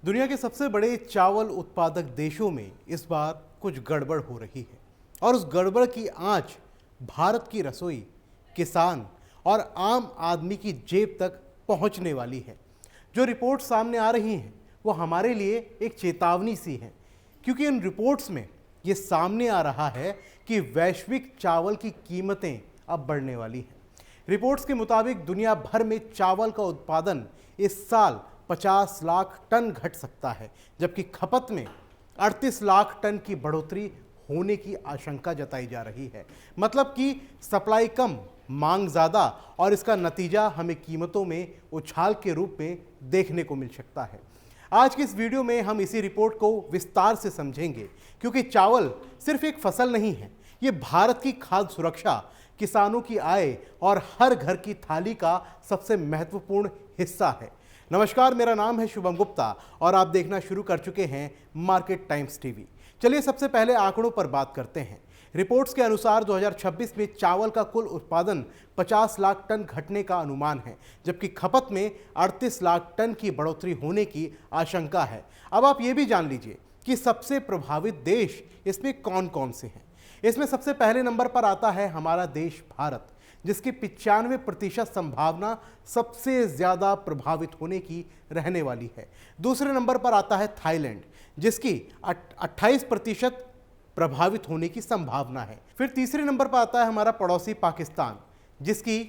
दुनिया के सबसे बड़े चावल उत्पादक देशों में इस बार कुछ गड़बड़ हो रही है और उस गड़बड़ की आंच भारत की रसोई, किसान और आम आदमी की जेब तक पहुंचने वाली है। जो रिपोर्ट सामने आ रही हैं वो हमारे लिए एक चेतावनी सी है, क्योंकि इन रिपोर्ट्स में ये सामने आ रहा है कि वैश्विक चावल की कीमतें अब बढ़ने वाली हैं। रिपोर्ट्स के मुताबिक दुनिया भर में चावल का उत्पादन इस साल 50 लाख टन घट सकता है, जबकि खपत में 38 लाख टन की बढ़ोतरी होने की आशंका जताई जा रही है। मतलब कि सप्लाई कम, मांग ज़्यादा और इसका नतीजा हमें कीमतों में उछाल के रूप में देखने को मिल सकता है। आज की इस वीडियो में हम इसी रिपोर्ट को विस्तार से समझेंगे, क्योंकि चावल सिर्फ एक फसल नहीं है, ये भारत की खाद्य सुरक्षा, किसानों की आय और हर घर की थाली का सबसे महत्वपूर्ण हिस्सा है। नमस्कार, मेरा नाम है शुभम गुप्ता और आप देखना शुरू कर चुके हैं मार्केट टाइम्स टीवी। चलिए सबसे पहले आंकड़ों पर बात करते हैं। रिपोर्ट्स के अनुसार 2026 में चावल का कुल उत्पादन 50 लाख टन घटने का अनुमान है, जबकि खपत में 38 लाख टन की बढ़ोतरी होने की आशंका है। अब आप ये भी जान लीजिए कि सबसे प्रभावित देश इसमें कौन कौन से हैं। इसमें सबसे पहले नंबर पर आता है हमारा देश भारत, जिसकी 95% संभावना सबसे ज़्यादा प्रभावित होने की रहने वाली है। दूसरे नंबर पर आता है थाईलैंड, जिसकी 28% प्रभावित होने की संभावना है। फिर तीसरे नंबर पर आता है हमारा पड़ोसी पाकिस्तान, जिसकी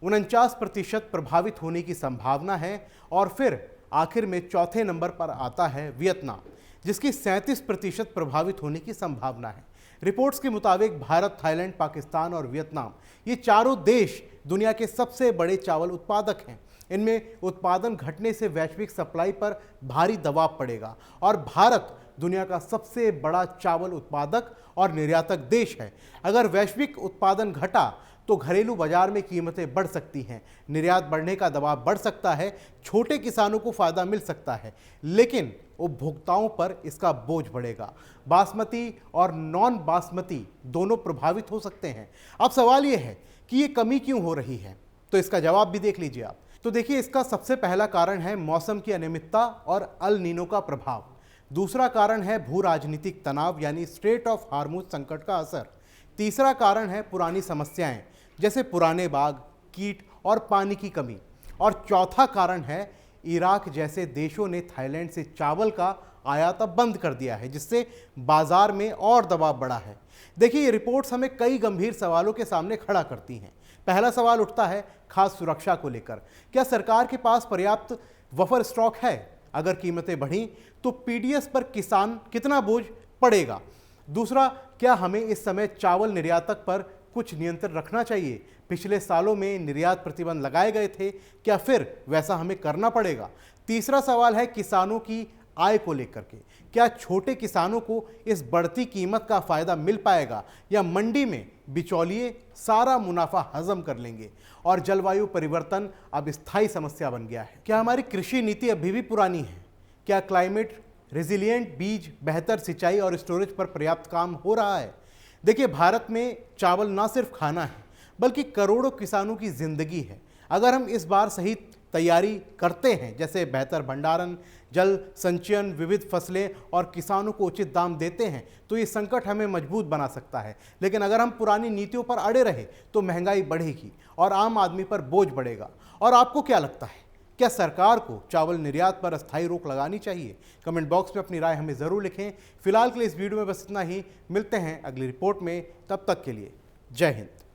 49% प्रभावित होने की संभावना है। और फिर आखिर में चौथे नंबर पर आता है वियतनाम, जिसकी 37% प्रभावित होने की संभावना है। रिपोर्ट्स के मुताबिक भारत, थाईलैंड, पाकिस्तान और वियतनाम, ये चारों देश दुनिया के सबसे बड़े चावल उत्पादक हैं। इनमें उत्पादन घटने से वैश्विक सप्लाई पर भारी दबाव पड़ेगा और भारत दुनिया का सबसे बड़ा चावल उत्पादक और निर्यातक देश है। अगर वैश्विक उत्पादन घटा तो घरेलू बाजार में कीमतें बढ़ सकती हैं, निर्यात बढ़ने का दबाव बढ़ सकता है, छोटे किसानों को फायदा मिल सकता है, लेकिन उपभोक्ताओं पर इसका बोझ बढ़ेगा। बासमती और नॉन बासमती दोनों प्रभावित हो सकते हैं। अब सवाल यह है कि ये कमी क्यों हो रही है, तो इसका जवाब भी देख लीजिए आप। तो देखिए, इसका सबसे पहला कारण है मौसम की अनियमितता और अल नीनो का प्रभाव। दूसरा कारण है भू राजनीतिक तनाव यानी स्ट्रेट ऑफ हार्मुज संकट का असर। तीसरा कारण है पुरानी समस्याएं जैसे पुराने बाग, कीट और पानी की कमी। और चौथा कारण है इराक जैसे देशों ने थाईलैंड से चावल का आयात अब बंद कर दिया है, जिससे बाजार में और दबाव बढ़ा है। देखिए, ये रिपोर्ट्स हमें कई गंभीर सवालों के सामने खड़ा करती हैं। पहला सवाल उठता है खाद्य सुरक्षा को लेकर। क्या सरकार के पास पर्याप्त बफर स्टॉक है? अगर कीमतें बढ़ी तो पीडीएस पर किसान कितना बोझ पड़ेगा? दूसरा, क्या हमें इस समय चावल निर्यातक पर कुछ नियंत्रण रखना चाहिए? पिछले सालों में निर्यात प्रतिबंध लगाए गए थे, क्या फिर वैसा हमें करना पड़ेगा? तीसरा सवाल है किसानों की आय को लेकर के। क्या छोटे किसानों को इस बढ़ती कीमत का फायदा मिल पाएगा या मंडी में बिचौलिए सारा मुनाफा हजम कर लेंगे? और जलवायु परिवर्तन अब स्थायी समस्या बन गया है। क्या हमारी कृषि नीति अभी भी पुरानी है? क्या क्लाइमेट रेजिलिएंट बीज, बेहतर सिंचाई और स्टोरेज पर पर्याप्त काम हो रहा है? देखिए, भारत में चावल ना सिर्फ खाना है बल्कि करोड़ों किसानों की जिंदगी है। अगर हम इस बार सही तैयारी करते हैं, जैसे बेहतर भंडारण, जल संचयन, विविध फसलें और किसानों को उचित दाम देते हैं, तो ये संकट हमें मजबूत बना सकता है। लेकिन अगर हम पुरानी नीतियों पर अड़े रहे तो महंगाई बढ़ेगी और आम आदमी पर बोझ बढ़ेगा। और आपको क्या लगता है, क्या सरकार को चावल निर्यात पर अस्थायी रोक लगानी चाहिए? कमेंट बॉक्स में अपनी राय हमें ज़रूर लिखें। फिलहाल के लिए इस वीडियो में बस इतना ही। मिलते हैं अगली रिपोर्ट में, तब तक के लिए जय हिंद।